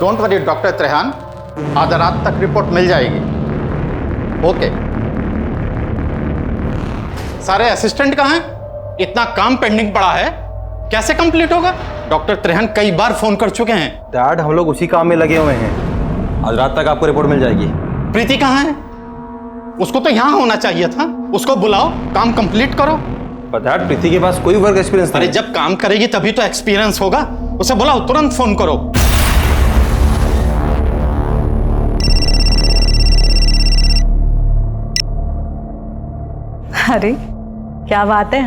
Don't worry doctor Trehan, आधा रात तक रिपोर्ट मिल जाएगी। ओके। सारे असिस्टेंट कहाँ हैं? इतना काम पेंडिंग पड़ा है, कैसे कंप्लीट होगा? डॉक्टर त्रेहान कई बार फोन कर चुके हैं। डैड, हम लोग उसी काम में लगे हुए हैं। आज रात तक आपको रिपोर्ट मिल जाएगी। प्रीति कहाँ है? उसको तो यहाँ होना चाहिए था। उसको बुलाओ, काम कंप्लीट करो। पर डैड, प्रीति के पास कोई वर्क एक्सपीरियंस नहीं। अरे जब काम करेगी तभी तो एक्सपीरियंस होगा। उसे बुलाओ, तुरंत फोन करो। अरे क्या बात है,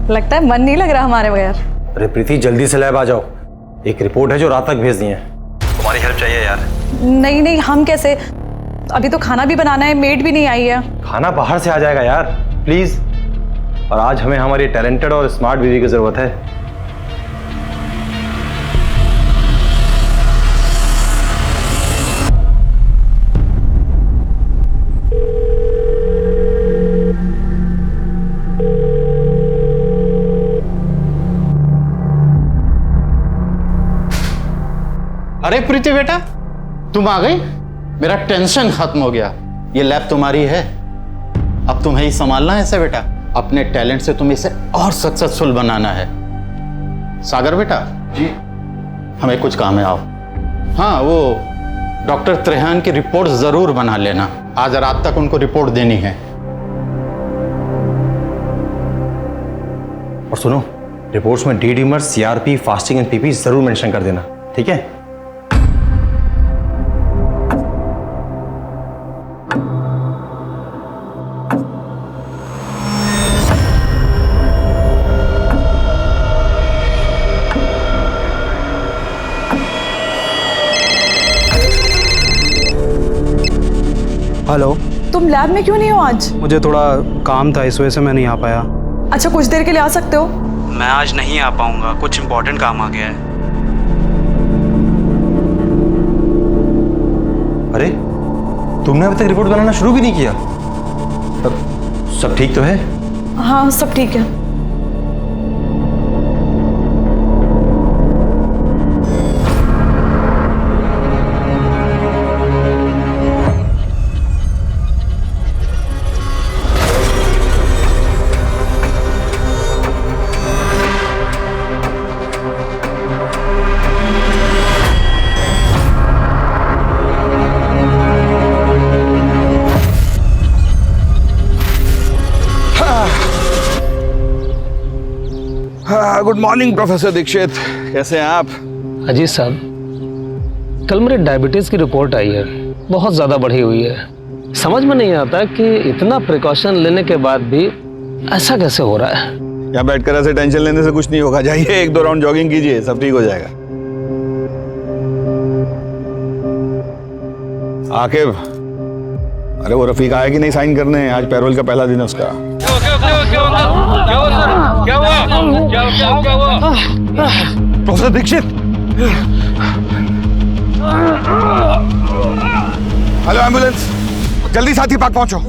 लगता है मन नहीं लग रहा हमारे बगैर। अरे प्रीति, जल्दी से लैब आ जाओ। एक रिपोर्ट है जो रात तक भेजनी है। तुम्हारी हेल्प चाहिए यार। नहीं नहीं, हम कैसे? अभी तो खाना भी बनाना है, मेड भी नहीं आई है। खाना बाहर से आ जाएगा यार, प्लीज। और आज हमें हमारी टैलेंटेड और स्मार्ट बीवी की जरूरत है। अरे प्रीति बेटा, तुम आ गई। मेरा टेंशन खत्म हो गया। ये लैब तुम्हारी है, अब तुम्हें ही संभालना है इसे बेटा। अपने टैलेंट से तुम्हें इसे और सक्सेसफुल बनाना है। सागर बेटा जी, हमें कुछ काम है, आओ। हाँ, वो डॉक्टर त्रेहान की रिपोर्ट जरूर बना लेना। आज रात तक उनको रिपोर्ट देनी है। और सुनो, रिपोर्ट्स में D डीमर, CRP, fasting and PP जरूर मेंशन कर देना, ठीक है? हेलो। तुम लैब में क्यों नहीं हो आज? मुझे थोड़ा काम था, इस वजह से मैं नहीं आ पाया। अच्छा, कुछ देर के लिए आ सकते हो? मैं आज नहीं आ पाऊंगा, कुछ इम्पोर्टेंट काम आ गया है। अरे, तुमने अभी तक रिपोर्ट बनाना शुरू भी नहीं किया? सब ठीक तो है? हाँ, सब ठीक है। गुड मॉर्निंग प्रोफेसर दीक्षित, कैसे हैं आप? अजीत साहब, कल मेरे डायबिटीज की रिपोर्ट आई है, बहुत ज्यादा बढ़ी हुई है। समझ में नहीं आता कि इतना प्रिकॉशन लेने के बाद भी ऐसा कैसे हो रहा है। यहाँ बैठकर ऐसे टेंशन लेने से कुछ नहीं होगा। जाइए, एक दो राउंड जॉगिंग कीजिए, सब ठीक हो जाएगा। आकिब, अरे वो रफीक आया कि नहीं साइन करने? आज पैरोल का पहला दिन है उसका। प्रोफेसर दीक्षित, हेलो एम्बुलेंस, जल्दी साथी पार्क पहुंचो,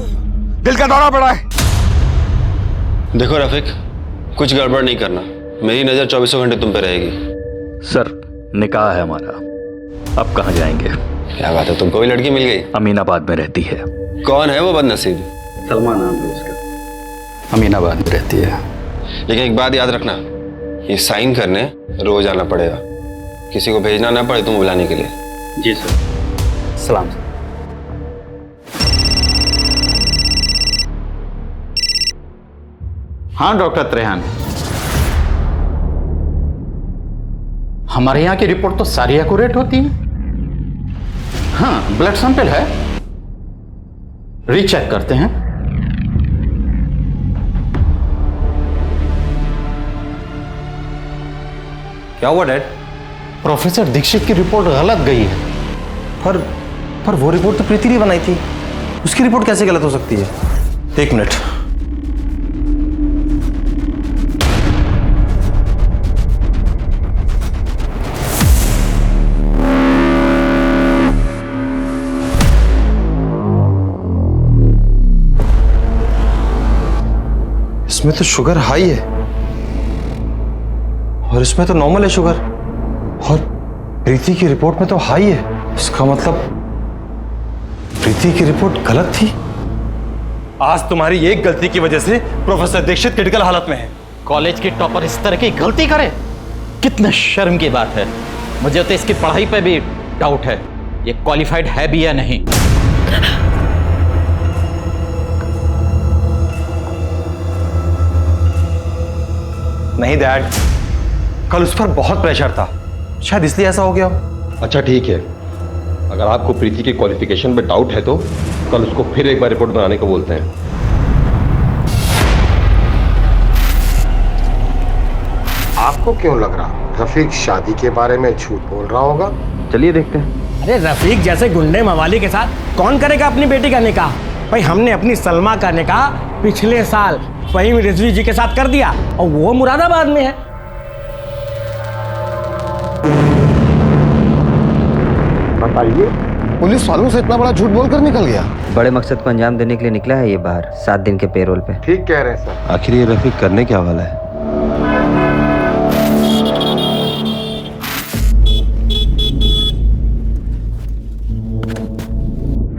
दिल का दौरा पड़ा है। देखो रफीक, कुछ गड़बड़ नहीं करना, मेरी नजर 24 घंटे तुम पे रहेगी। सर, निकाह है हमारा, अब कहाँ जाएंगे? क्या बात है, तुमको भी लड़की मिल गई? अमीनाबाद में रहती है। कौन है वो बदनसीब? सलमान नाम है उसका। अमीनाबाद में रहती है। लेकिन एक बात याद रखना, ये साइन करने रोज आना पड़ेगा, किसी को भेजना ना पड़े तुम बुलाने के लिए। जी सर। सलाम सर। हाँ डॉक्टर त्रेहान, हमारे यहाँ की रिपोर्ट तो सारी एक्यूरेट होती है। हाँ, ब्लड सैंपल है, रीचेक करते हैं। क्या हुआ डैड? प्रोफेसर दीक्षित की रिपोर्ट गलत गई है। पर वो रिपोर्ट तो प्रीति ने बनाई थी, उसकी रिपोर्ट कैसे गलत हो सकती है? एक मिनट। इसमें तो शुगर हाई है और इसमें तो नॉर्मल है शुगर। प्रीति की रिपोर्ट में तो हाई है, इसका मतलब प्रीति की रिपोर्ट गलत थी। आज तुम्हारी एक गलती की वजह से प्रोफेसर दीक्षित क्रिटिकल हालत में है। कॉलेज की टॉपर इस तरह की गलती करे, कितना शर्म की बात है। मुझे तो इसकी पढ़ाई पे भी डाउट है, ये क्वालिफाइड है भी या नहीं। नहीं डैड, कल उस पर बहुत प्रेशर था, शायद इसलिए ऐसा हो गया हो। अच्छा ठीक है, अगर आपको प्रीति के क्वालिफिकेशन पे डाउट है तो कल उसको फिर एक बार रिपोर्ट बनाने को बोलते हैं। आपको क्यों लग रहा रफीक शादी के बारे में झूठ बोल रहा होगा? चलिए देखते हैं। अरे रफीक जैसे गुंडे मवाली के साथ कौन करेगा अपनी बेटी का निकाह? भाई हमने अपनी सलमा का निकाह पिछले साल फहीम रिजवी जी के साथ कर दिया और वो मुरादाबाद में है। बताइए, पुलिस वालों से इतना बड़ा झूठ बोलकर निकल गया? बड़े मकसद को अंजाम देने के लिए निकला है ये बाहर 7 दिन के पेरोल पे। ठीक कह रहे हैं सर। आखिर ये रफीक करने क्या वाला है?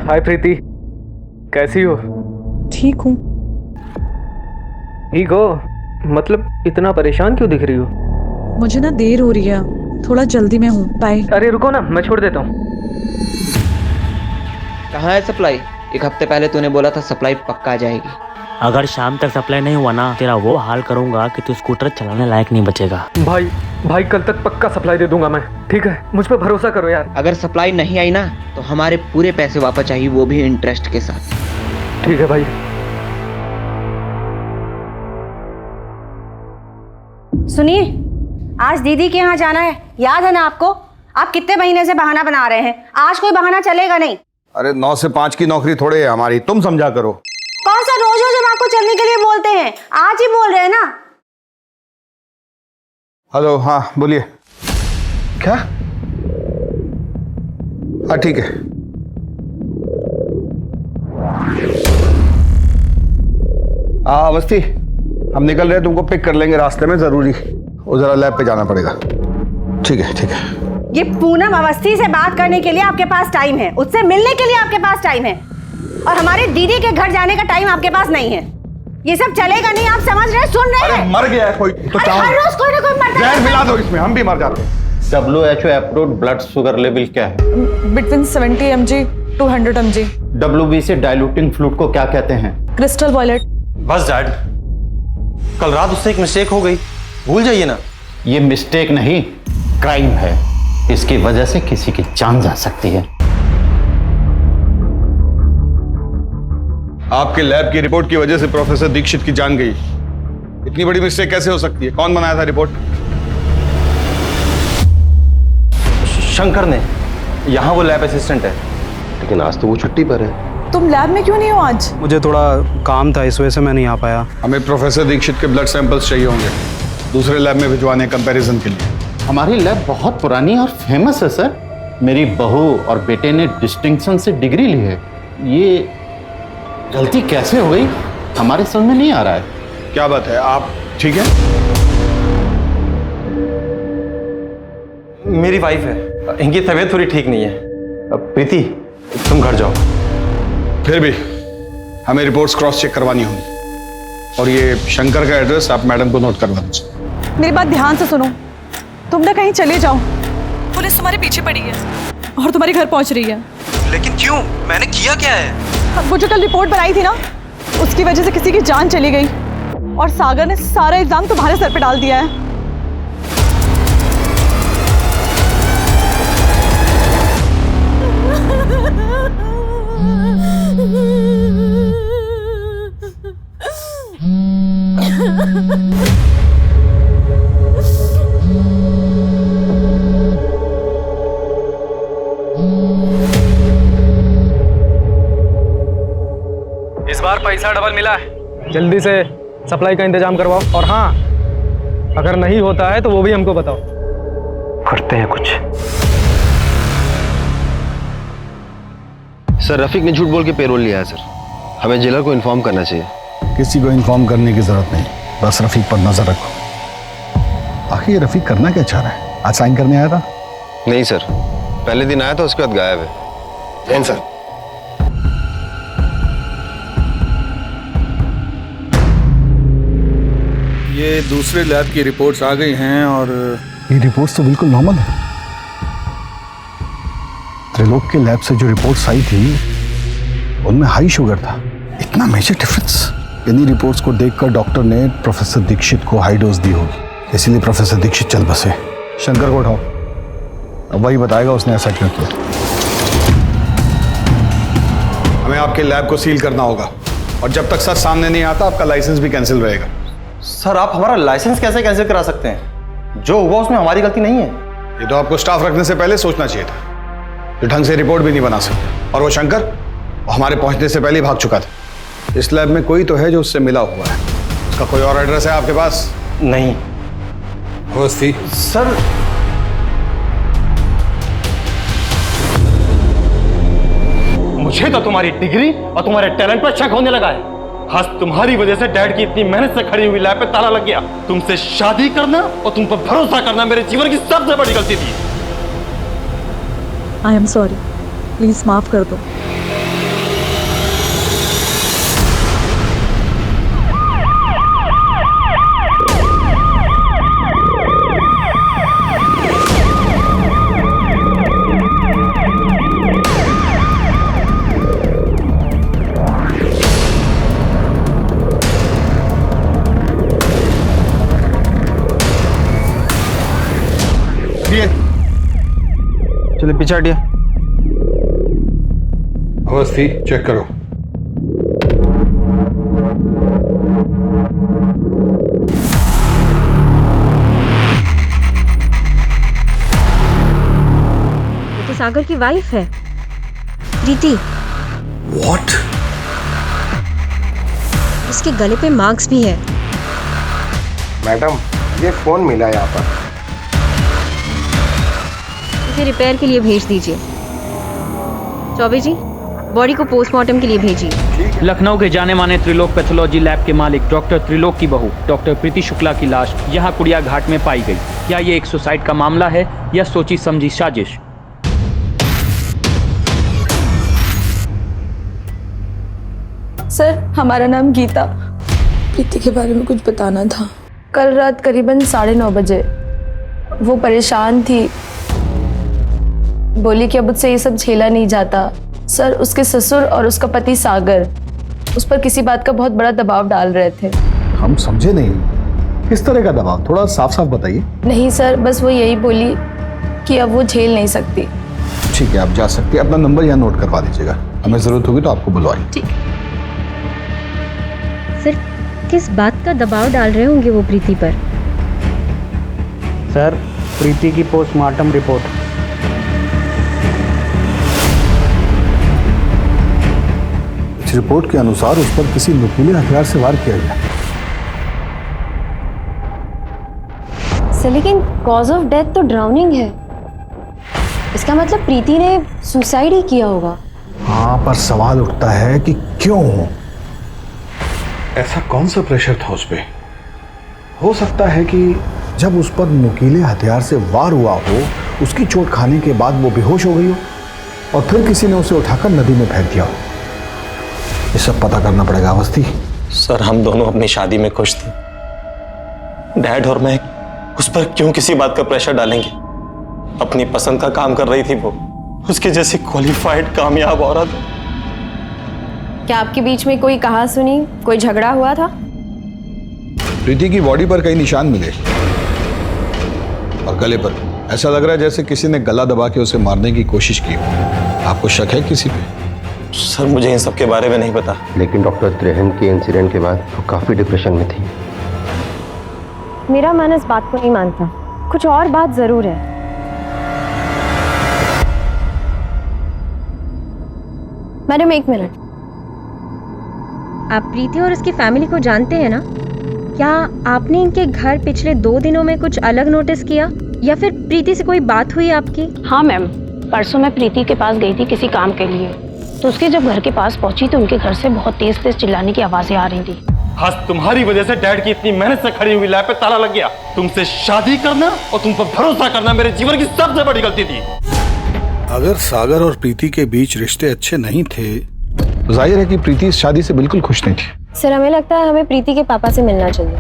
हाय प्रीति, कैसी हो? ठीक हूँ। ठीक हो? मतलब इतना परेशान क्यों दिख रही हो? मुझे ना देर हो रही है, थोड़ा जल्दी में हूँ। बाय। अरे रुको ना, मैं छोड़ देता हूँ। कहाँ है सप्लाई? एक हफ्ते पहले तूने बोला था सप्लाई पक्का आ जाएगी। अगर शाम तक सप्लाई नहीं हुआ ना, तेरा वो हाल करूंगा कि तू स्कूटर चलाने लायक नहीं बचेगा। भाई कल तक पक्का सप्लाई दे दूंगा मैं, ठीक है? मुझ पे भरोसा करो यार। अगर सप्लाई नहीं आई ना तो हमारे पूरे पैसे वापस चाहिए, वो भी इंटरेस्ट के साथ। ठीक है भाई। सुनिए, आज दीदी के यहाँ जाना है, याद है ना आपको? आप कितने महीने से बहाना बना रहे हैं, आज कोई बहाना चलेगा नहीं। अरे 9 से 5 की नौकरी थोड़े है हमारी, तुम समझा करो। कौन सा रोज रोज हम आपको चलने के लिए बोलते हैं, आज ही बोल रहे हैं ना। हेलो, हाँ बोलिए। क्या? हाँ ठीक है। हाँ अवस्थी, हम निकल रहे हैं, तुमको पिक कर लेंगे रास्ते में, जरूरी वो जरा लैब पे जाना पड़ेगा। ठीक है ठीक है। ये पूनम अवस्थी से बात करने के लिए आपके पास टाइम है, उससे मिलने के लिए आपके पास टाइम है, और हमारे दीदी के घर जाने का टाइम आपके पास नहीं है। ये सब चलेगा नहीं, आप समझ रहे हैं? सुन रहे हैं? अरे मर गया है कोई तो हर रोज कोई ना कोई मरता है। जहर मिला दो इसमें, हम भी मर जाते हैं। WHO approved blood sugar level क्या है? Between 70 mg to 100 mg। WBC diluting fluid को क्या कहते हैं? Crystal violet. बस डैड, कल रात उससे एक मिस्टेक हो गई, भूल जाइए ना। ये मिस्टेक नहीं, क्राइम है। इसकी वजह से किसी की जान जा सकती है। आपके लैब की रिपोर्ट की वजह से प्रोफेसर दीक्षित की जान गई। इतनी बड़ी मिस्टेक कैसे हो सकती है? कौन बनाया था रिपोर्ट? शंकर ने, यहाँ वो लैब असिस्टेंट है। लेकिन आज तो वो छुट्टी पर है। तुम लैब में क्यों नहीं हो आज? मुझे थोड़ा काम था, इस वजह से मैं नहीं आ पाया। हमें प्रोफेसर दीक्षित के ब्लड सैंपल्स चाहिए होंगे दूसरे लैब में भिजवाने कंपैरिजन के लिए। हमारी लैब बहुत पुरानी और फेमस है सर। मेरी बहू और बेटे ने डिस्टिंक्शन से डिग्री ली है। ये गलती कैसे हो गई हमारे समझ में नहीं आ रहा है। क्या बात है, आप ठीक है? मेरी वाइफ है, इनकी तबीयत थोड़ी ठीक नहीं है। अब प्रीति तुम घर जाओ। फिर भी हमें रिपोर्ट्स क्रॉस चेक करवानी होंगी, और ये शंकर का एड्रेस आप मैडम को नोट करवा दीजिए। मेरी बात ध्यान से सुनो, तुम ना कहीं चले जाओ, पुलिस तुम्हारे पीछे पड़ी है और तुम्हारे घर पहुंच रही है। लेकिन क्यों? मैंने किया क्या है? वो जो कल रिपोर्ट बनाई थी ना, उसकी वजह से किसी की जान चली गई, और सागर ने सारा इल्जाम तुम्हारे सर पे डाल दिया है। इस बार पैसा डबल मिला है, जल्दी से सप्लाई का इंतजाम करवाओ। और हाँ, अगर नहीं होता है तो वो भी हमको बताओ, करते हैं कुछ। सर रफीक ने झूठ बोल के पेरोल लिया है सर, हमें जेलर को इन्फॉर्म करना चाहिए। किसी को इन्फॉर्म करने की जरूरत नहीं, बस रफीक पर नजर रखो। आखिर ये रफीक करना क्या चाह रहा है? आज साइन करने आया था, नहीं सर, पहले दिन आया था, उसके बाद गायब है। जैन सर, ये दूसरे लैब की रिपोर्ट्स आ गई हैं और ये रिपोर्ट्स तो बिल्कुल नॉर्मल है। त्रिलोक के लैब से जो रिपोर्ट्स आई थी उनमें हाई शुगर था। इतना मेजर डिफरेंस? इन्हीं रिपोर्ट्स को देखकर डॉक्टर ने प्रोफेसर दीक्षित को हाई डोज दी होगी, इसीलिए प्रोफेसर दीक्षित चल बसे। शंकर को उठाओ, अब वही बताएगा उसने ऐसा क्यों किया। हमें आपके लैब को सील करना होगा और जब तक सर सामने नहीं आता आपका लाइसेंस भी कैंसिल रहेगा। सर आप हमारा लाइसेंस कैसे कैंसिल करा सकते हैं? जो हुआ उसमें हमारी गलती नहीं है। ये तो आपको स्टाफ रखने से पहले सोचना चाहिए था। जो ढंग से रिपोर्ट भी नहीं बना सकते। और वो शंकर, वो हमारे पहुंचने से पहले ही भाग चुका था। इस लैब में कोई तो है जो उससे मिला हुआ है। उसका कोई और एड्रेस है आपके पास? नहीं। अवस्थी सर, मुझे तो तुम्हारी डिग्री और तुम्हारे टैलेंट पर शक होने लगा है। खास तुम्हारी वजह से डैड की इतनी मेहनत से खड़ी हुई लैब पे ताला लग गया। तुमसे शादी करना और तुम पर भरोसा करना मेरे जीवन की सबसे बड़ी गलती थी। आई एम सॉरी, प्लीज माफ कर दो। चलो पीछे हटिए। अवस्थी चेक करो। ये तो सागर की वाइफ है, प्रीति। What? उसके गले पे मार्क्स भी है। मैडम, ये फोन मिला यहाँ पर। इसे रिपेयर के लिए भेज दीजिए। चौबे जी, बॉडी को पोस्टमार्टम के लिए भेजिए। लखनऊ के जाने माने त्रिलोक पैथोलॉजी लैब के मालिक डॉक्टर त्रिलोक की बहू डॉक्टर प्रीति शुक्ला की लाश यहाँ कुड़िया घाट में पाई गई। क्या ये एक सुसाइड का मामला है या सोची समझी साजिश? सर, हमारा नाम गीता। प्रीति के बारे में कुछ बताना था। कल रात करीबन 9:30 बजे वो परेशान थी, बोली कि अब मुझसे ये सब झेला नहीं जाता। सर, उसके ससुर और उसका पति सागर उस पर किसी बात का बहुत बड़ा दबाव डाल रहे थे। हम समझे नहीं, किस तरह का दबाव? थोड़ा साफ साफ बताइए। नहीं सर, बस वो यही बोली कि अब वो झेल नहीं सकती। ठीक है, आप जा सकती है। अपना नंबर यहाँ नोट करवा दीजिएगा, हमें जरूरत होगी तो आपको बुलवाएंगे। ठीक। सर, किस बात का दबाव डाल रहे होंगे वो प्रीति पर? सर, प्रीति की पोस्टमार्टम रिपोर्ट। इस रिपोर्ट के अनुसार उस पर किसी नुकीले हथियार से वार किया गया। सर, लेकिन कॉज ऑफ डेथ तो ड्राउनिंग है। इसका मतलब प्रीति ने सुसाइड ही किया होगा। हाँ, पर सवाल उठता है कि क्यों? ऐसा कौन सा प्रेशर था उस पे? हो सकता है कि जब उस पर नुकीले हथियार से वार हुआ हो, उसकी चोट खाने के बाद वो बेहोश हो गई हो और फिर किसी ने उसे उठाकर नदी में फेंक दिया हो। ये सब पता करना पड़ेगा अवस्थी। सर, हम दोनों अपनी शादी में खुश थे। डैड और मैं उस पर क्यों किसी बात का प्रेशर डालेंगे? अपनी पसंद का काम कर रही थी वो, उसके जैसी क्वालिफाइड कामयाब औरत। क्या आपके बीच में कोई कहा सुनी, कोई झगड़ा हुआ था? प्रीति की बॉडी पर कई निशान मिले और गले पर ऐसा लग रहा है जैसे किसी ने गला दबा के उसे मारने की कोशिश की हो। आपको शक है किसी पे? सर, मुझे इन सब के बारे में नहीं पता। लेकिन डॉक्टर त्रेहन के इंसिडेंट के बाद वो काफी डिप्रेशन में थी। मेरा मन इस बात को नहीं मानता। कुछ और बात जरूर है। Madam, 1 minute. आप प्रीति और उसकी फैमिली को जानते हैं ना? क्या आपने इनके घर पिछले 2 दिनों में कुछ अलग नोटिस किया या फिर प्रीति से कोई बात हुई आपकी? हाँ मैम, परसों मैं प्रीति के पास गई थी किसी काम के लिए, तो उसके जब घर के पास पहुंची तो उनके घर से बहुत तेज तेज चिल्लाने की आवाजें आ रही थी। खास तुम्हारी वजह से डैड की इतनी मेहनत से खड़ी हुई लैब पे ताला लग गया। तुमसे शादी करना और तुम पर भरोसा करना मेरे जीवन की सबसे बड़ी गलती थी। अगर सागर और प्रीति के बीच रिश्ते अच्छे नहीं थे तो जाहिर है कि प्रीति इस शादी से बिल्कुल खुश नहीं थी। सर हमें लगता है हमें प्रीति के पापा से मिलना चाहिए।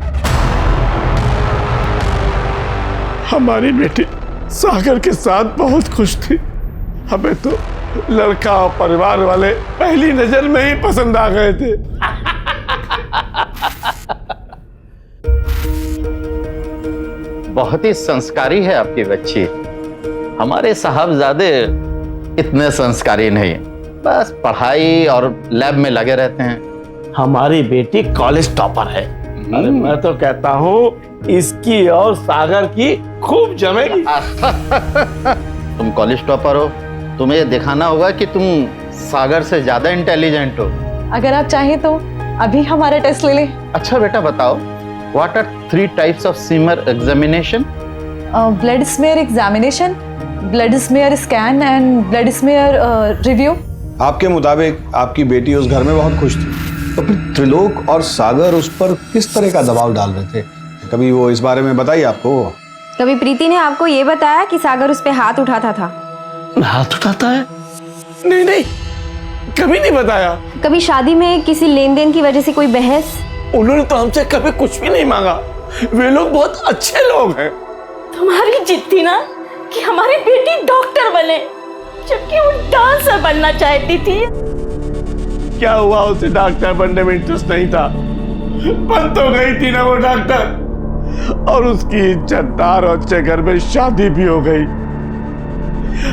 हमारी बेटी सागर के साथ बहुत खुश थी। हमें तो लड़का और परिवार वाले पहली नजर में ही पसंद आ गए थे। बहुत ही संस्कारी है आपकी बच्ची। हमारे साहबजादे इतने संस्कारी नहीं, बस पढ़ाई और लैब में लगे रहते हैं। हमारी बेटी कॉलेज टॉपर है। अरे मैं तो कहता हूँ इसकी और सागर की खूब जमेगी। तुम कॉलेज टॉपर हो, तुम्हें ये दिखाना होगा कि तुम सागर से ज्यादा इंटेलिजेंट हो। अगर आप चाहें तो अभी हमारा टेस्ट ले लें। अच्छा बेटा बताओ, what are 3 types of smear examination? Blood smear examination, blood smear scan and blood smear review. आपके मुताबिक आपकी बेटी उस घर में बहुत खुश थी, तो फिर त्रिलोक और सागर उस पर किस तरह का दबाव डाल रहे थे? कभी वो इस बारे में बताइए आपको। कभी प्रीति ने आपको ये बताया कि सागर उस पे हाथ उठाता था? हाथ उठाता है? नहीं नहीं, कभी नहीं बताया। कभी शादी में किसी लेन देन की वजह से कोई बहस? उन्होंने तो हमसे कभी कुछ भी नहीं मांगा। वे लोग बहुत अच्छे लोग हैं। तुम्हारी जिद थी ना कि हमारी बेटी डॉक्टर बने, जबकि वो डांसर बनना चाहती थी। क्या हुआ, उसे डॉक्टर बनने में इंटरेस्ट नहीं था? बन तो गई थी ना वो डॉक्टर, और उसकी इज्जतदार और अच्छे घर में शादी भी हो गई।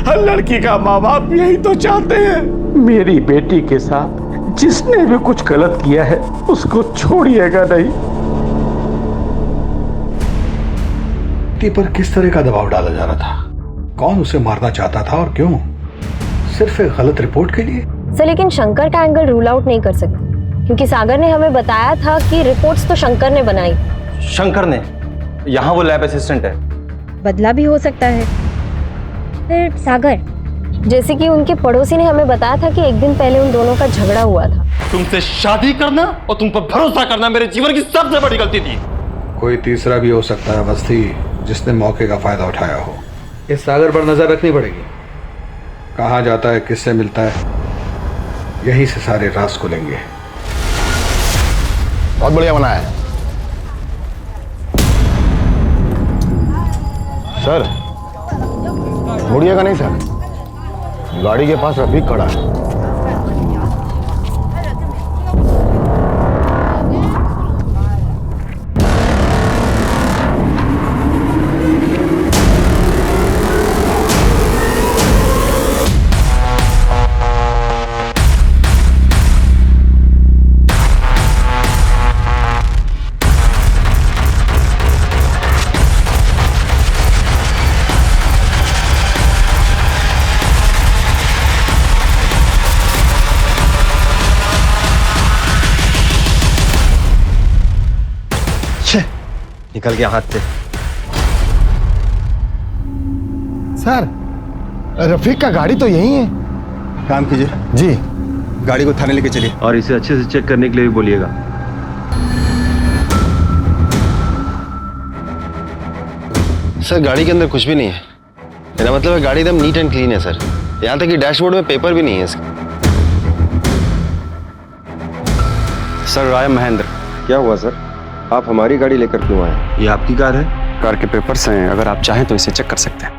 हर लड़की का माँ बाप यही तो चाहते हैं। मेरी बेटी के साथ जिसने भी कुछ गलत किया है उसको छोड़िएगा नहीं। बेटी पर किस तरह का दबाव डाला जा रहा था? कौन उसे मारना चाहता था और क्यों? सिर्फ एक गलत रिपोर्ट के लिए? सर लेकिन शंकर का एंगल रूल आउट नहीं कर सकते, क्योंकि सागर ने हमें बताया था कि रिपोर्ट्स तो शंकर ने बनाई। शंकर ने? यहाँ वो लैब असिस्टेंट है। बदला भी हो सकता है। फिर सागर, जैसे कि उनके पड़ोसी ने हमें बताया था कि एक दिन पहले उन दोनों का झगड़ा हुआ था। तुमसे शादी करना और तुम पर भरोसा करना मेरे जीवन की सबसे बड़ी गलती थी। कोई तीसरा भी हो सकता है अवस्थी, जिसने मौके का फायदा उठाया हो। इस सागर पर नजर रखनी पड़ेगी। कहाँ जाता है, किससे मिलता है, यहीं से सारे राज खुलेंगे। बहुत बढ़िया बना है सर। मुड़िएगा नहीं सर, गाड़ी के पास रफीक खड़ा है। निकल गया हाथ से। सर, रफीक का गाड़ी तो यही है। काम कीजिए जी, गाड़ी को थाने लेके चलिए और इसे अच्छे से चेक करने के लिए भी बोलिएगा। सर गाड़ी के अंदर कुछ भी नहीं है। मेरा मतलब है गाड़ी एकदम नीट एंड क्लीन है सर। यहाँ तक कि डैशबोर्ड में पेपर भी नहीं है इसका। सर राय महेंद्र। क्या हुआ सर, आप हमारी गाड़ी लेकर क्यों आए? ये आपकी कार है? कार के पेपर्स हैं, अगर आप चाहें तो इसे चेक कर सकते हैं।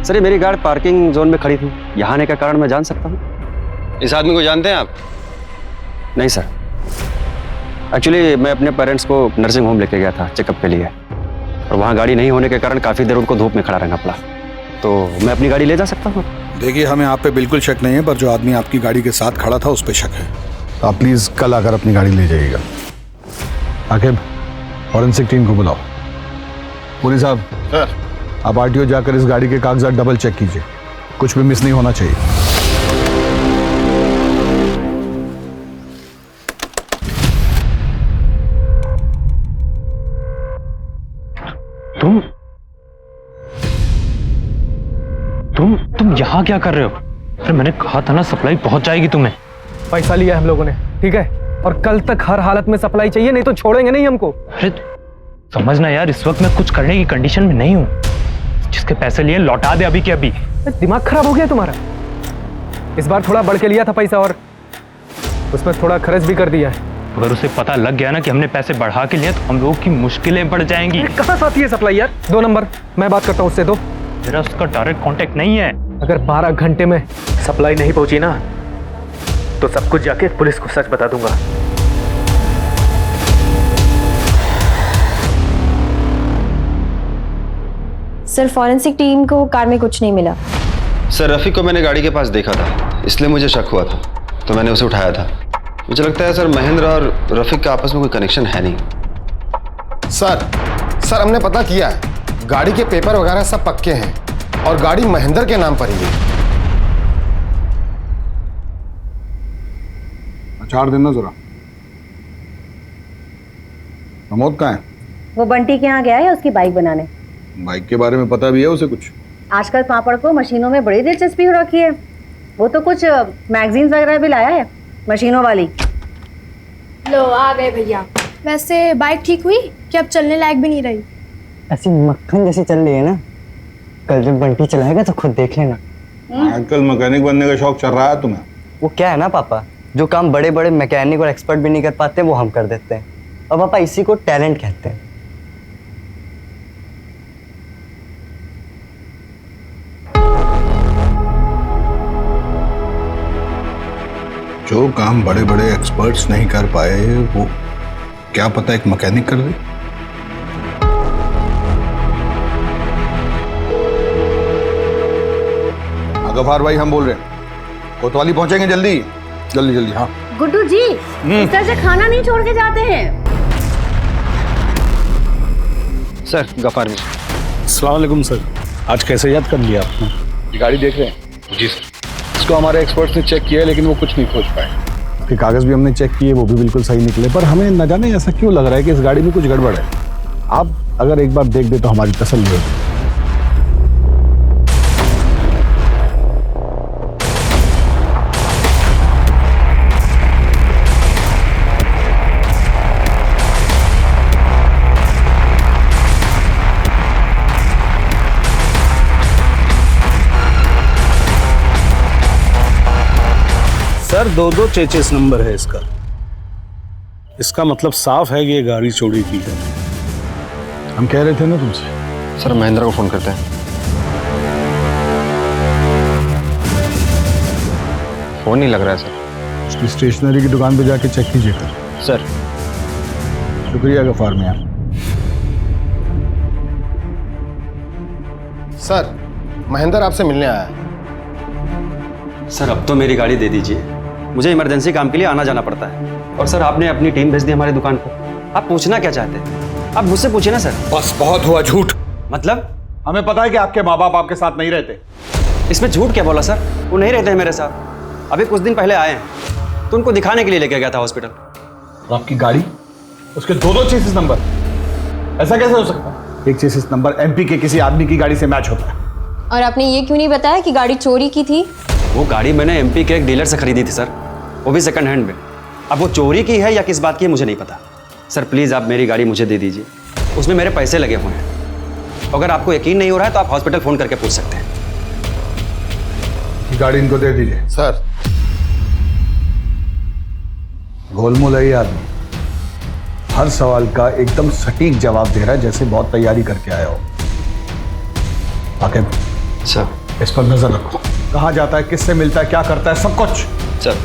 सर ये मेरी गाड़ी पार्किंग जोन में खड़ी थी, यहाँ आने का कारण मैं जान सकता हूँ? इस आदमी को जानते हैं आप? नहीं सर, एक्चुअली मैं अपने पेरेंट्स को नर्सिंग होम लेके गया था चेकअप के लिए, और वहाँ गाड़ी नहीं होने के कारण काफ़ी देर उनको धूप में खड़ा रहना पड़ा। तो मैं अपनी गाड़ी ले जा सकता हूँ? देखिए, हमें आप पे बिल्कुल शक नहीं है, पर जो आदमी आपकी गाड़ी के साथ खड़ा था उस पे शक है। तो आप प्लीज कल आकर अपनी गाड़ी ले जाइएगा। आकिब, फॉरेंसिक टीम को बुलाओ। पुरी साहब सर, आप आरटीओ जाकर इस गाड़ी के कागजात डबल चेक कीजिए, कुछ भी मिस नहीं होना चाहिए। तुम यहाँ क्या कर रहे हो? अरे मैंने कहा था ना सप्लाई पहुंच जाएगी तुम्हें। पैसा लिया हम लोगों ने, ठीक है, और कल तक हर हालत में सप्लाई चाहिए, नहीं तो छोड़ेंगे नहीं हमको। अरे समझना यार, इस वक्त मैं कुछ करने की कंडीशन में नहीं हूँ। जिसके पैसे लिए लौटा दे अभी के अभी। दिमाग खराब हो गया तुम्हारा। इस बार थोड़ा बढ़ के लिया था पैसा और उसमें थोड़ा खर्च भी कर दिया है। अगर उसे पता लग गया ना कि हमने पैसे बढ़ा के लिए तो हम लोगों की मुश्किलें बढ़ जाएंगी। कहाँ से आती है सप्लाई यार? 2 नंबर, मैं बात करता हूँ उससे। दो, मेरा उसका डायरेक्ट कांटेक्ट नहीं है। अगर 12 घंटे में सप्लाई नहीं पहुंची ना तो सब कुछ जाके पुलिस को सच बता दूंगा। सर फॉरेंसिक टीम को कार में कुछ नहीं मिला। सर रफ़ीक को मैंने गाड़ी के पास देखा था, इसलिए मुझे शक हुआ था, तो मैंने उसे उठाया था। मुझे लगता है सर महेंद्र और रफ़ीक का आपस में कोई कनेक्शन है नहीं। सर हमने पता किया है, गाड़ी के पेपर वगैरह सब पक्के हैं और गाड़ी महेंद्र के नाम पर ही है। अचार देना जरा। प्रमोद कहाँ है? वो बंटी के यहाँ गया है उसकी बाइक बनाने। बाइक के बारे में पता भी है उसे कुछ? आजकल पापड़ को मशीनों में बड़ी दिलचस्पी हो रखी है। वो तो कुछ मैगजीन्स वगैरह भी लाया है मशीनों वाली। लो आ गए भैया। वैसे बाइक ठीक हुई कि अब चलने लायक भी नहीं रही? ऐसी मक्खन जैसी चल रही है ना, कल जब बंटी चलाएगा तो खुद देख लेना। आजकल मैकेनिक बनने का शौक चल रहा है तुम्हें? वो क्या है ना पापा, जो काम बड़े बड़े मैकेनिक और एक्सपर्ट भी नहीं कर पाते वो हम कर देते हैं, और पापा इसी को टैलेंट कहते हैं। जो काम बड़े बड़े एक्सपर्ट्स नहीं कर पाए वो क्या पता एक मैकेनिक कर दे। गफार भाई हम बोल रहे हैं, कोतवाली पहुंचेंगे जल्दी जल्दी जल्दी। हाँ गुड्डू जी, इस तरह से खाना नहीं छोड़ के जाते हैं। सर गफार जी। अस्सलाम वालेकुम सर, आज कैसे याद कर लिया आपने? ये गाड़ी देख रहे हैं? जी सर। इसको हमारे एक्सपर्ट्स ने चेक किया है लेकिन वो कुछ नहीं खोज पाए। कि कागज भी हमने चेक किए, वो भी बिल्कुल सही निकले, पर हमें न जाने ऐसा क्यों लग रहा है कि इस गाड़ी में कुछ गड़बड़ है। आप अगर एक बार देख दे तो हमारी तसल्ली होगी। सर 2-2 चेचिस नंबर है इसका। इसका मतलब साफ है कि ये गाड़ी चोरी की है। हम कह रहे थे ना तुमसे। सर महेंद्र को फोन करते हैं। फोन नहीं लग रहा है सर। उसकी स्टेशनरी की दुकान पे जाके चेक कीजिएगा। सर शुक्रिया गफार मियां। सर महेंद्र आपसे मिलने आया है। सर अब तो मेरी गाड़ी दे दीजिए, मुझे इमरजेंसी काम के लिए आना जाना पड़ता है। और सर आपने अपनी टीम भेज दी हमारी दुकान पर। आप पूछना क्या चाहते हैं? आप मुझसे पूछिए ना सर। बस बहुत हुआ झूठ। मतलब? हमें पता है कि आपके माँ बाप आपके साथ नहीं रहते। इसमें झूठ क्या बोला सर? वो नहीं रहते हैं मेरे साथ। अभी कुछ दिन पहले आए हैं तो उनको दिखाने के लिए लेके गया था हॉस्पिटल। और आपकी गाड़ी, उसके 2-2 चेसिस नंबर, ऐसा कैसे हो सकता है? एक चेसिस नंबर एमपी के किसी आदमी की गाड़ी से मैच होता है। और आपने ये क्यों नहीं बताया कि गाड़ी चोरी की थी? वो गाड़ी मैंने एमपी के एक डीलर से खरीदी थी सर, वो भी सेकंड हैंड में। अब वो चोरी की है या किस बात की है मुझे नहीं पता। सर प्लीज़ आप मेरी गाड़ी मुझे दे दीजिए, उसमें मेरे पैसे लगे हुए हैं। अगर आपको यकीन नहीं हो रहा है तो आप हॉस्पिटल फ़ोन करके पूछ सकते हैं। गाड़ी इनको दे दीजिए। सर गोलमोल है ये आदमी, हर सवाल का एकदम सटीक जवाब दे रहा है, जैसे बहुत तैयारी करके आया हो। आके सर इस पर नजर रखो, कहाँ जाता है, किससे मिलता है, क्या करता है, सब कुछ। सर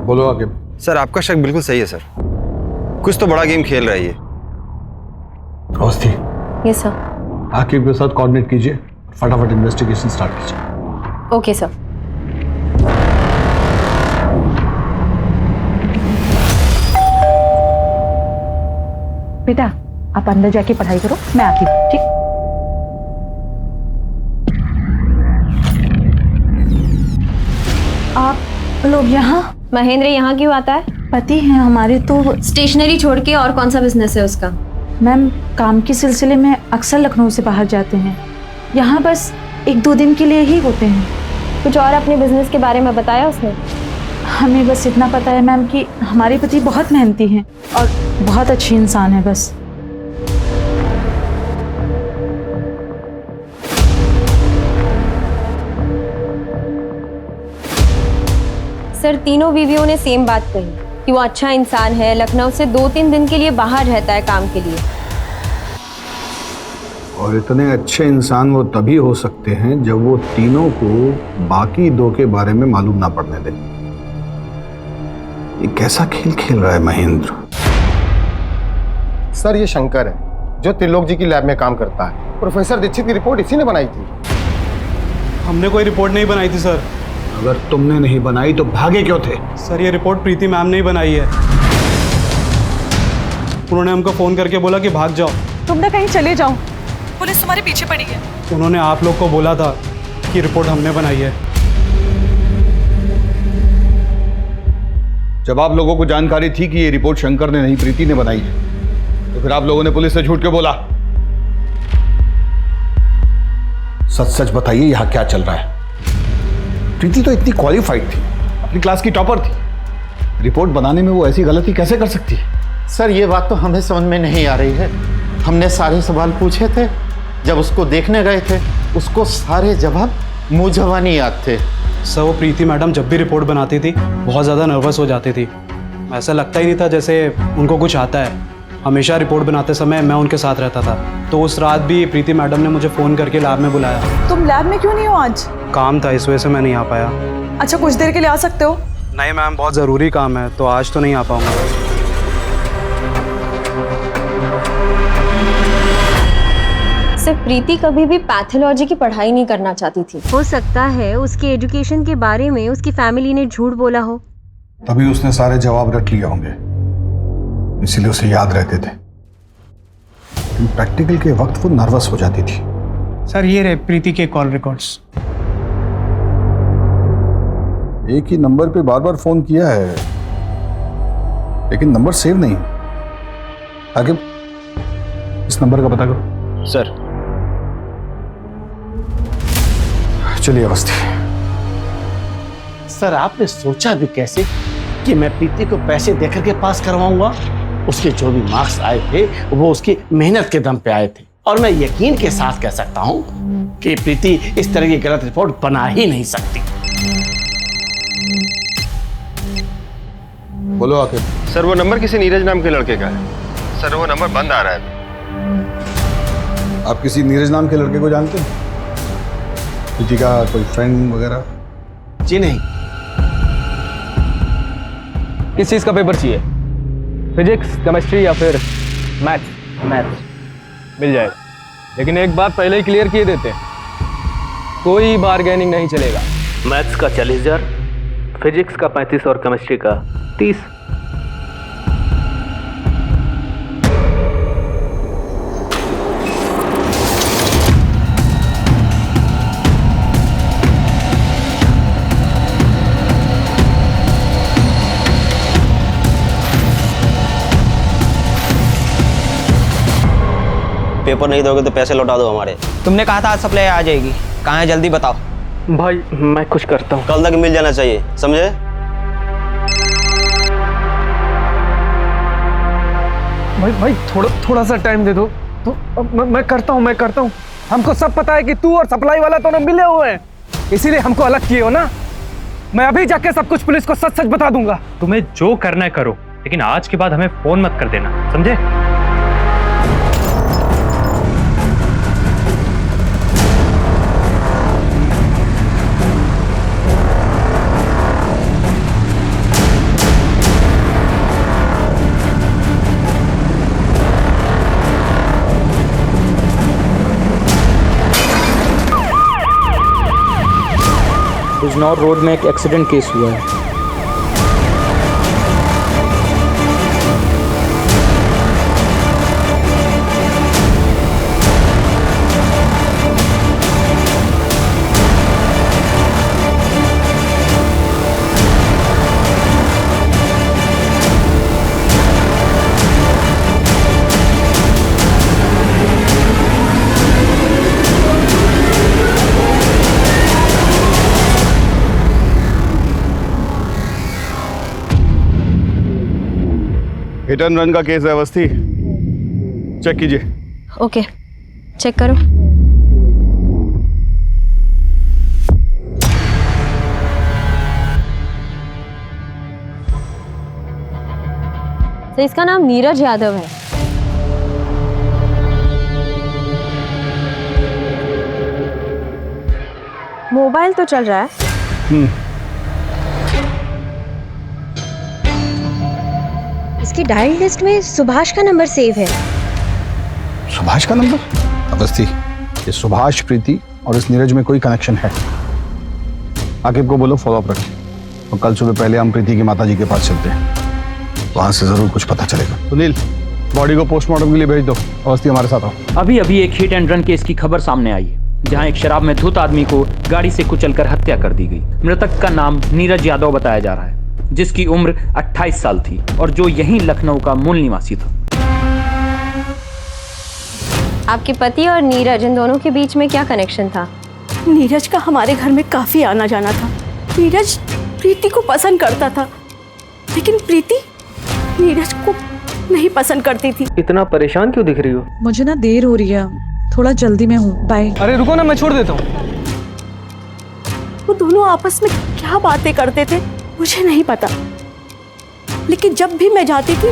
बोलो आगे। सर आपका शक बिल्कुल सही है सर, कुछ तो बड़ा गेम खेल रहा है ये। Awasthi, yes sir. आकिब के साथ कोऑर्डिनेट कीजिए, फटाफट इन्वेस्टिगेशन स्टार्ट कीजिए। Okay sir. बेटा आप अंदर जाके पढ़ाई करो, मैं आती हूँ। ठीक। आप लोग यहाँ? महेंद्र यहाँ क्यों आता है? पति हैं हमारे, तो स्टेशनरी छोड़ के और कौन सा बिजनेस है उसका? मैम काम के सिलसिले में अक्सर लखनऊ से बाहर जाते हैं, यहाँ बस 1-2 दिन के लिए ही होते हैं। कुछ और अपने बिजनेस के बारे में बताया उसने? हमें बस इतना पता है मैम कि हमारे पति बहुत मेहनती हैं और बहुत अच्छे इंसान है बस। सर तीनों बीवियों ने सेम बात कही कि वो अच्छा इंसान है, लखनऊ से 2-3 दिन के लिए बाहर रहता है काम के लिए। और इतने अच्छे इंसान वो तभी हो सकते हैं जब वो तीनों को बाकी 2 के बारे में मालूम ना पड़ने दें। ये कैसा खेल खेल रहा है महेंद्र? सर ये शंकर है जो त्रिलोक जी की लैब में काम करता है। प्रोफेसर दीक्षित की रिपोर्ट इसी ने बनाई थी। हमने कोई रिपोर्ट नहीं बनाई थी सर। अगर तुमने नहीं बनाई तो भागे क्यों थे? सर ये रिपोर्ट प्रीति मैम ने ही बनाई है। उन्होंने हमको फ़ोन करके बोला कि भाग जाओ, तुम ना कहीं चले जाओ, पुलिस तुम्हारे पीछे पड़ी है। उन्होंने आप लोग को बोला था कि रिपोर्ट हमने बनाई है। जब आप लोगों को जानकारी थी कि ये रिपोर्ट शंकर ने नहीं प्रीति ने बनाई है, तो फिर आप लोगों ने पुलिस से झूठ क्यों बोला? सच सच बताइए यहां क्या चल रहा है? प्रीति तो इतनी क्वालिफाइड थी, अपनी क्लास की टॉपर थी, रिपोर्ट बनाने में वो ऐसी गलती कैसे कर सकती है? सर ये बात तो हमें समझ में नहीं आ रही है। हमने सारे सवाल पूछे थे, जब उसको देखने गए थे उसको सारे जवाब मुंह जबानी याद थे। सर वो प्रीति मैडम जब भी रिपोर्ट बनाती थी बहुत ज़्यादा नर्वस हो जाती थी। ऐसा लगता ही नहीं था जैसे उनको कुछ आता है। हमेशा रिपोर्ट बनाते समय मैं उनके साथ रहता था। तो उस रात भी प्रीति मैडम ने मुझे फ़ोन करके लैब में बुलाया। तुम लैब में क्यों नहीं हो आज? काम था, इस वजह से मैं नहीं आ पाया। अच्छा कुछ देर के लिए आ सकते हो? नहीं मैम, बहुत ज़रूरी काम है, तो आज तो नहीं आ पाऊँगा। सिर्फ प्रीति कभी भी पैथोलॉजी की पढ़ाई नहीं करना चाहती थी। हो सकता है उसके एजुकेशन के बारे में उसकी फैमिली ने झूठ बोला हो, तभी उसने सारे जवाब रट लिए होंगे, इसीलिए उसे याद रहते थे। प्रैक्टिकल के वक्त वो नर्वस हो जाती थी। सर ये रहे प्रीति के कॉल रिकॉर्ड्स। एक ही नंबर पे बार बार फोन किया है, लेकिन नंबर सेव नहीं। आगे इस नंबर का पता करो। सर चलिए अवस्थी। सर आपने सोचा भी कैसे कि मैं प्रीति को पैसे देकर के पास करवाऊंगा? उसके जो भी मार्क्स आए थे वो उसकी मेहनत के दम पे आए थे, और मैं यकीन के साथ कह सकता हूं कि प्रीति इस तरह की गलत रिपोर्ट बना ही नहीं सकती। बोलो आखिर। सर वो नंबर किसी नीरज नाम के लड़के का है। सर वो नंबर बंद आ रहा है। आप किसी नीरज नाम के लड़के को जानते हैं? प्रीति का कोई फ्रेंड वगैरह? जी नहीं। किस चीज़ का पेपर चाहिए? फिजिक्स, केमिस्ट्री या फिर मैथ्स? मिल जाएगा, लेकिन एक बात पहले ही क्लियर किए देते हैं, कोई बार्गेनिंग नहीं चलेगा। मैथ्स का 40,000, फिजिक्स का 35 और केमिस्ट्री का 30। पेपर नहीं दोगे तो पैसे लौटा दो हमारे। तुमने कहा था आज सप्लाई आ जाएगी, कहाँ है जल्दी बताओ। भाई मैं कुछ करता हूँ। कल तक मिल जाना चाहिए, समझे? भाई थोड़ा सा टाइम दे दो तो मैं करता हूँ। हमको सब पता है कि तू और सप्लाई वाला दोनों मिले हुए हैं, इसीलिए हमको अलग किए हो ना। मैं अभी जाके सब कुछ पुलिस को सच बता दूंगा। तुम्हें जो करना है करो, लेकिन आज के बाद हमें फोन मत कर देना, समझे? खुजनौर रोड में एक एक्सीडेंट केस हुआ है। हिट एंड रन का केस है अवस्थी, चेक कीजिए। ओके, चेक करो। तो इसका नाम नीरज यादव है। मोबाइल तो चल रहा है। इसकी डायल लिस्ट में सुभाष का नंबर सेव है। सुभाष का नंबर? अवस्थी, ये सुभाष, प्रीति और इस नीरज में कोई कनेक्शन है? आकिब को बोलो फॉलो अप रखें, और कल सुबह पहले हम प्रीति की माताजी के पास चलते हैं, वहां से जरूर कुछ पता चलेगा। सुनील, बॉडी को पोस्टमार्टम के लिए भेज दो। अवस्थी हमारे साथ आओ। अभी अभी एक हिट एंड रन केस की खबर सामने आई है, जहां एक शराब में धुत आदमी को गाड़ी से कुचलकर हत्या कर दी गई। मृतक का नाम नीरज यादव बताया जा रहा है, जिसकी उम्र 28 साल थी और जो यहीं लखनऊ का मूल निवासी था। आपके पति और नीरज, इन दोनों के बीच में क्या कनेक्शन था? नीरज का हमारे घर में काफी आना जाना था। नीरज प्रीति को पसंद करता था, लेकिन प्रीति नीरज को नहीं पसंद करती थी। इतना परेशान क्यों दिख रही हो? मुझे ना देर हो रही है, थोड़ा जल्दी में हूँ, बाय। अरे रुको ना, मैं छोड़ देता हूँ। वो दोनों आपस में क्या बातें करते थे मुझे नहीं पता, लेकिन जब भी मैं जाती थी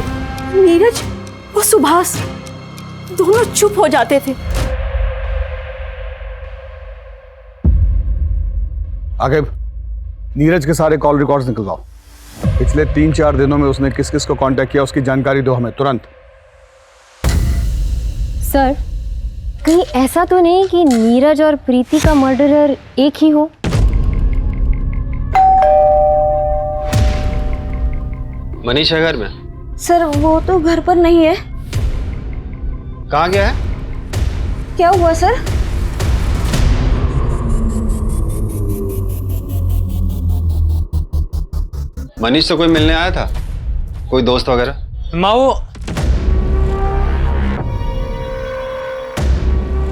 नीरज और सुभाष दोनों चुप हो जाते थे। आकिब, नीरज के सारे कॉल रिकॉर्ड्स निकलवाओ। पिछले 3-4 दिनों में उसने किस किस को कांटेक्ट किया, उसकी जानकारी दो हमें तुरंत। सर, कहीं ऐसा तो नहीं कि नीरज और प्रीति का मर्डरर एक ही हो? मनीष है घर में? सर, वो तो घर पर नहीं है। कहाँ गया है? क्या हुआ सर? मनीष से कोई मिलने आया था? कोई दोस्त वगैरह? माओ,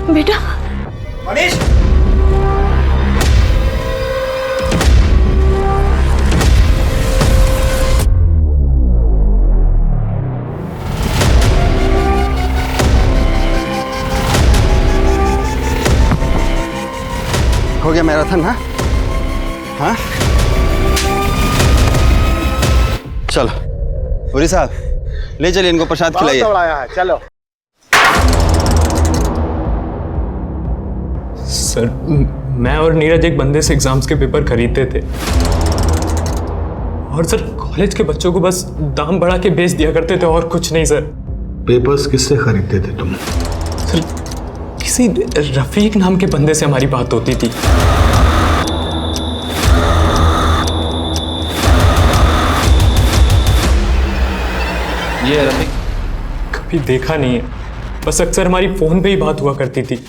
बेटा। मनीष, हो गया मैराथन? हाँ हाँ, चलो पुरी साहब, ले चलिए इनको प्रसाद खिलाइए। चलो। सर, मैं और नीरज एक बंदे से एग्जाम्स के पेपर खरीदते थे, और सर कॉलेज के बच्चों को बस दाम बढ़ा के बेच दिया करते थे, और कुछ नहीं सर। पेपर्स किससे खरीदते थे तुम? सर, किसी रफीक नाम के बंदे से हमारी बात होती थी। ये है रफीक? कभी देखा नहीं है, बस अक्सर हमारी फोन पे ही बात हुआ करती थी।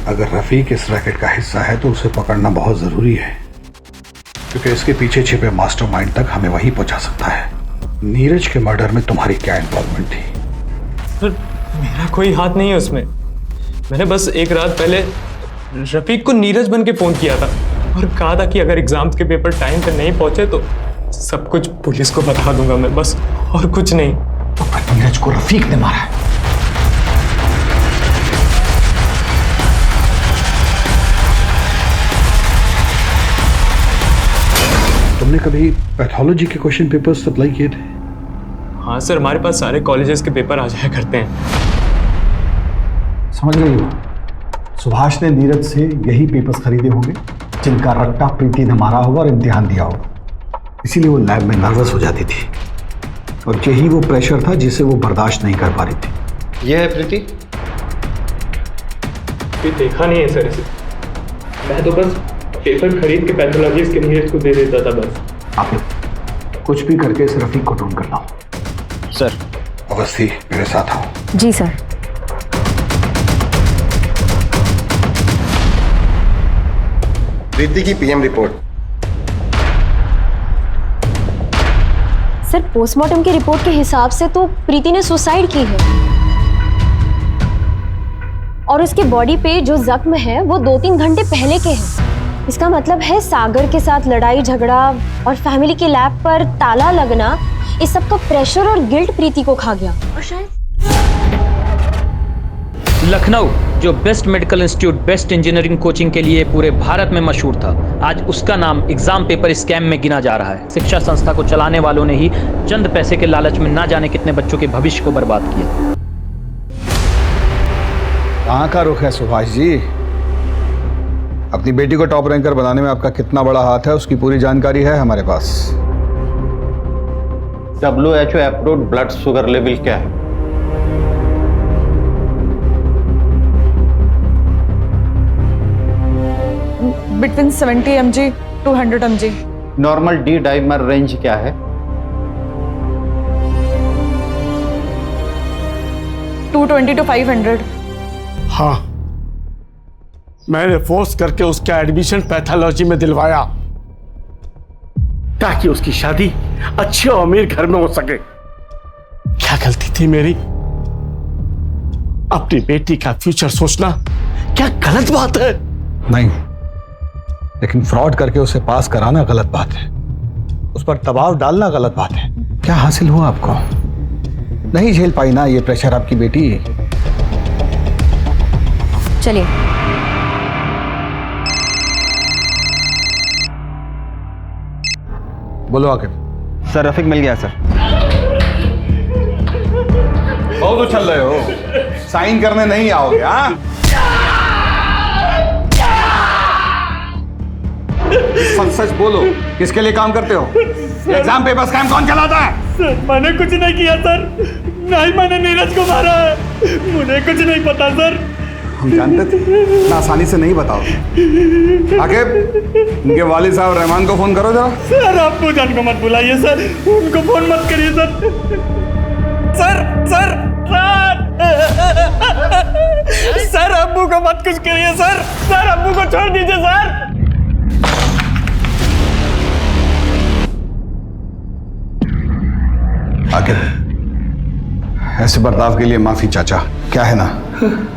अगर रफीक इस रैकेट का हिस्सा है तो उसे पकड़ना बहुत जरूरी है, क्योंकि इसके पीछे छिपे मास्टरमाइंड तक हमें वही पहुंचा सकता है। नीरज के मर्डर में तुम्हारी क्या इन्वॉल्वमेंट थी? सर, मेरा कोई हाथ नहीं है उसमें। मैंने बस एक रात पहले रफीक को नीरज बन के फोन किया था और कहा था कि अगर एग्जाम्स के पेपर टाइम पे नहीं पहुंचे तो सब कुछ पुलिस को बता दूंगा मैं, बस, और कुछ नहीं। तो नीरज को रफीक ने मारा है। तुमने कभी पैथोलॉजी के क्वेश्चन पेपर सप्लाई किए थे? हाँ सर, हमारे पास सारे कॉलेजेस के पेपर आ जाया करते हैं। समझ गई हो? सुभाष ने नीरज से यही पेपर्स खरीदे होंगे जिनका रट्टा प्रीति ने मारा होगा और इम्तिहान दिया होगा, इसीलिए वो लैब में नर्वस हो जाती थी, और यही वो प्रेशर था जिसे वो बर्दाश्त नहीं कर पा रही थी। ये है प्रीति? देखा नहीं है सर इसे, मैं तो बस पेपर खरीद के पैथोलॉजिस्ट के नीरज को दे देता था बस। आप लोग कुछ भी करके इस रफीक को ढूंढ कर लाओ। सर। अवस्थी मेरे साथ आओ। जी सर। प्रीति की पीएम रिपोर्ट। सर पोस्टमार्टम की रिपोर्ट के हिसाब से तो प्रीति ने सुसाइड की है और उसके बॉडी पे जो जख्म है वो 2-3 घंटे पहले के हैं। इसका मतलब है सागर के साथ लड़ाई झगड़ा और फैमिली के लैब पर ताला लगना, इस सब का प्रेशर और गिल्ट प्रीति को खा गया। और शायद लखनऊ जो best medical institute, best engineering coaching के लिए पूरे भारत में मशहूर था, आज उसका नाम एग्जाम पेपर स्कैम में गिना जा रहा है। शिक्षा संस्था को चलाने वालों ने ही चंद पैसे के लालच में ना जाने कितने बच्चों के भविष्य को बर्बाद किया। कहाँ का रुख है सुभाष जी? अपनी बेटी को टॉप रैंकर बनाने में आपका कितना बड़ा हाथ है उसकी पूरी जानकारी है हमारे पास। WHO approved blood sugar level क्या है? Between 70 mg to 100 mg। Normal D dimer range क्या है? 220 to 500। हाँ, मैंने फोर्स करके उसका एडमिशन पैथोलॉजी में दिलवाया ताकि उसकी शादी अच्छे और अमीर घर में हो सके। क्या गलती थी मेरी? अपनी बेटी का फ्यूचर सोचना क्या गलत बात है? नहीं, लेकिन फ्रॉड करके उसे पास कराना गलत बात है। उस पर दबाव डालना गलत बात है। क्या हासिल हुआ आपको? नहीं झेल पाई ना ये प्रेशर आपकी बेटी? चलिए। बोलो आके। सर रफीक मिल गया सर। बहुत उछल रहे हो, साइन करने नहीं आओगे? हाँ, सच सच बोलो, किसके लिए काम करते हो? एग्जाम पेपर स्कैम कौन चलाता है? सर मैंने कुछ नहीं किया सर, नहीं मैंने नीरज को मारा है, मुझे कुछ नहीं पता सर। हम जानते थे, इतना आसानी से नहीं बताओ। आकिब, इनके वालिद साहब रहमान को फोन करो जरा। सर अब्बू जान को मत बुलाइए सर, उनको फोन मत करिए sir. Sir sir sir sir अब्बू को मत कुछ करिए सर, सर अब्बू को छोड़ दीजिए सर। आकिब, ऐसे बर्ताव के लिए माफी चाचा। क्या है ना,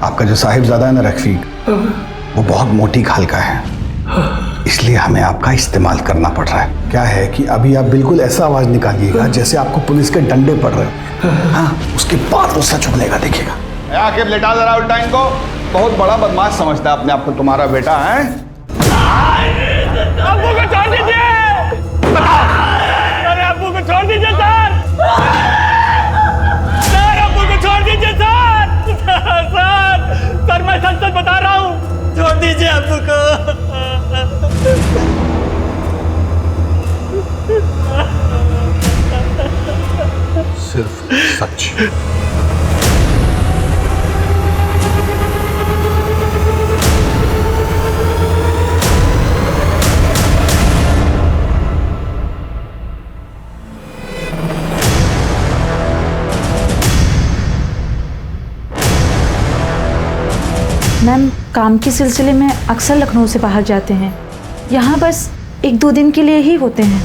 आपका जो साहिबजादा है ना रफीक, वो बहुत मोटी खाल का है, इसलिए हमें आपका इस्तेमाल करना पड़ रहा है। क्या है कि अभी आप बिल्कुल ऐसा आवाज निकालिएगा जैसे आपको पुलिस के डंडे पड़ रहे हैं। हाँ, उसके बाद वो सच बोलेगा, देखिएगा। आकिब लेटा जरा उल्टा इनको, बहुत बड़ा बदमाश समझता है अपने आप को तुम्हारा बेटा है। अब्बू को छोड़ दीजिए, अरे अब्बू को छोड़ दीजिए सर, सर अब्बू को छोड़ दीजिए सर, सर मैं सच सच बता रहा हूँ, छोड़ दीजिए अब्बू को। सिर्फ सच। मैम काम के सिलसिले में अक्सर लखनऊ से बाहर जाते हैं, यहाँ बस 1-2 दिन के लिए ही होते हैं।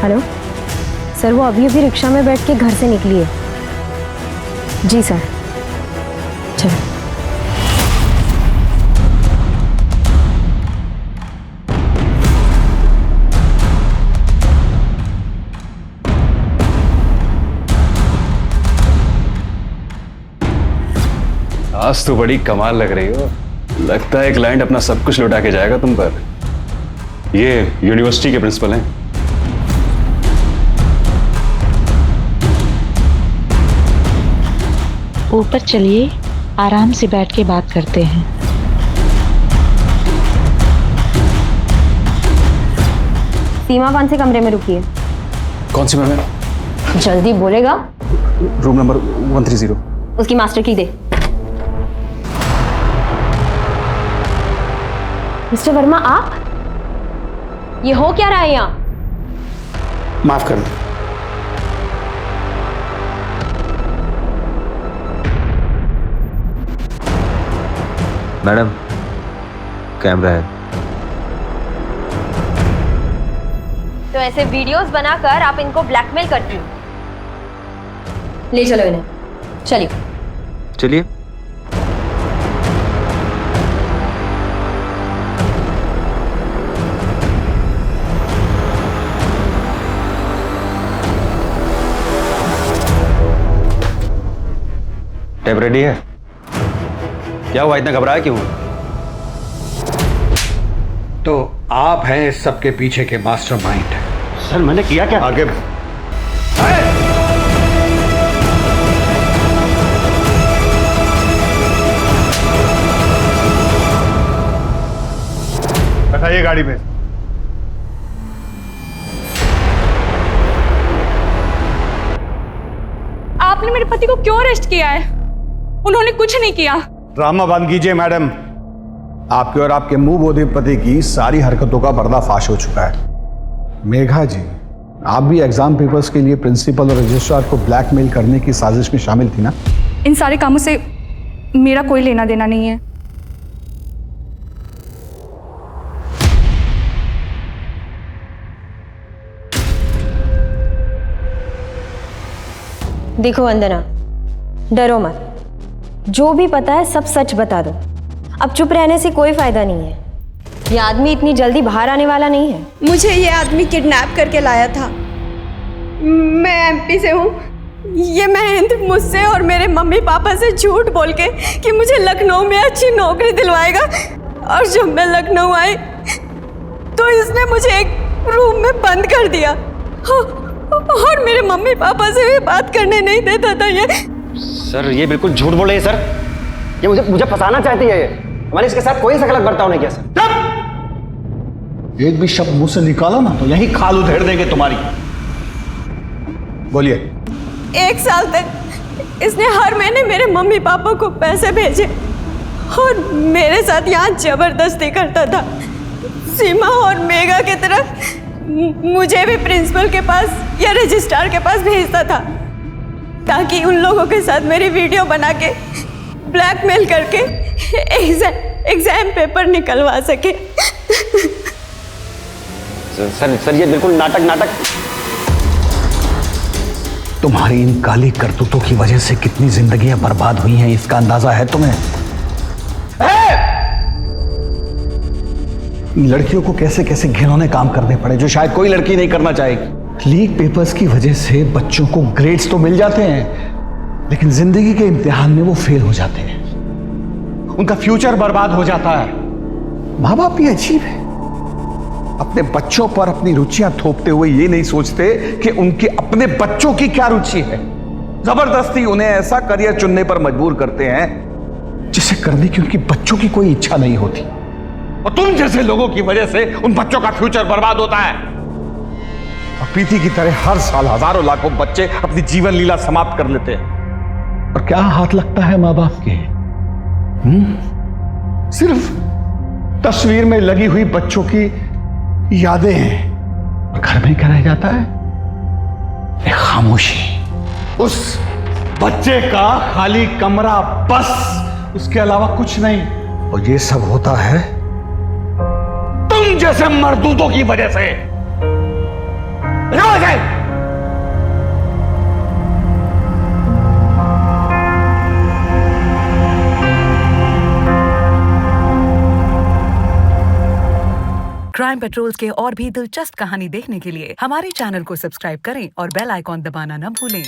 हेलो सर, वो अभी अभी रिक्शा में बैठ के घर से निकली है। जी सर, चलो। आज तो बड़ी कमाल लग रही हो, लगता है क्लाइंट अपना सब कुछ लौटा के जाएगा तुम पर। ये यूनिवर्सिटी के प्रिंसिपल हैं। ऊपर चलिए, आराम से बैठ के बात करते हैं। सीमा कौन से कमरे में रुकी है? कौन सी मैम? जल्दी बोलेगा। Room number 130। उसकी मास्टर की दे। मिस्टर वर्मा, आप ये हो क्या रहा है यहाँ? माफ कर दो। मैडम, कैमरा है। तो ऐसे वीडियोस बनाकर आप इनको ब्लैकमेल करती हो? ले चलो इन्हें, चलिए। चलिए। टेप रेडी है? क्या हुआ, इतना घबराया क्यों? तो आप हैं इस सबके पीछे के मास्टरमाइंड। सर मैंने किया क्या? आगे बैठाइए गाड़ी में। आपने मेरे पति को क्यों अरेस्ट किया है? उन्होंने कुछ नहीं किया। ड्रामा बंद कीजिए मैडम। आपके और आपके मुंह बोधे पति की सारी हरकतों का पर्दाफाश हो चुका है। मेघा जी, आप भी एग्जाम पेपर्स के लिए प्रिंसिपल और रजिस्ट्रार को ब्लैकमेल करने की साजिश में शामिल थी ना? इन सारे कामों से मेरा कोई लेना देना नहीं है। देखो वंदना, डरो मत। जो भी पता है सब सच बता दो। अब चुप रहने से कोई फायदा नहीं है। ये आदमी इतनी जल्दी बाहर आने वाला नहीं है। मुझे ये आदमी किडनैप करके लाया था। मैं एमपी से हूँ। ये महेंद्र मुझसे और मेरे मम्मी पापा से झूठ बोल के कि मुझे लखनऊ में अच्छी नौकरी दिलवाएगा, और जब मैं लखनऊ आई तो इसने मुझे एक रूम में बंद कर दिया और मेरे मम्मी पापा से भी बात करने नहीं देता था। ये सर ये बिल्कुल झूठ बोल रही है सर। ये मुझे फंसाना चाहती है। हमारे इसके साथ कोई गलत बर्ताव नहीं किया सर। एक भी शब्द मुंह से निकाला ना तो यही खाल उधेड़ देंगे तुम्हारी। बोलिए। 1 साल तक इसने हर महीने मेरे मम्मी पापा को पैसे भेजे और मेरे साथ यहाँ जबरदस्ती करता था। सीमा और मेघा की तरह मुझे भी प्रिंसिपल के पास या रजिस्ट्रार के पास भेजता था ताकि उन लोगों के साथ मेरी वीडियो बना के ब्लैकमेल करके एग्जाम पेपर निकलवा सके। सर ये बिल्कुल नाटक। तुम्हारी इन काली करतूतों की वजह से कितनी जिंदगियां बर्बाद हुई हैं, इसका अंदाजा है तुम्हें? लड़कियों को कैसे कैसे घिनौने काम करने पड़े जो शायद कोई लड़की नहीं करना चाहेगी। लीक पेपर्स की वजह से बच्चों को ग्रेड्स तो मिल जाते हैं, लेकिन जिंदगी के इम्तिहान में वो फेल हो जाते हैं। उनका फ्यूचर बर्बाद हो जाता है। माँ बाप भी अजीब है, अपने बच्चों पर अपनी रुचियां थोपते हुए ये नहीं सोचते कि उनके अपने बच्चों की क्या रुचि है। जबरदस्ती उन्हें ऐसा करियर चुनने पर मजबूर करते हैं जिसे करने की उनकी बच्चों की कोई इच्छा नहीं होती, और तुम जैसे लोगों की वजह से उन बच्चों का फ्यूचर बर्बाद होता है। और प्रीति की तरह हर साल हजारों लाखों बच्चे अपनी जीवन लीला समाप्त कर लेते हैं। और क्या हाथ लगता है माँ बाप के? सिर्फ तस्वीर में लगी हुई बच्चों की यादें हैं, और घर में क्या रह जाता है? एक खामोशी। उस बच्चे का खाली कमरा, बस, उसके अलावा कुछ नहीं। और ये सब होता है तुम जैसे मर्दूदों की वजह से। रोज है। क्राइम पेट्रोल्स के और भी दिलचस्प कहानी देखने के लिए हमारे चैनल को सब्सक्राइब करें और बेल आइकॉन दबाना न भूलें।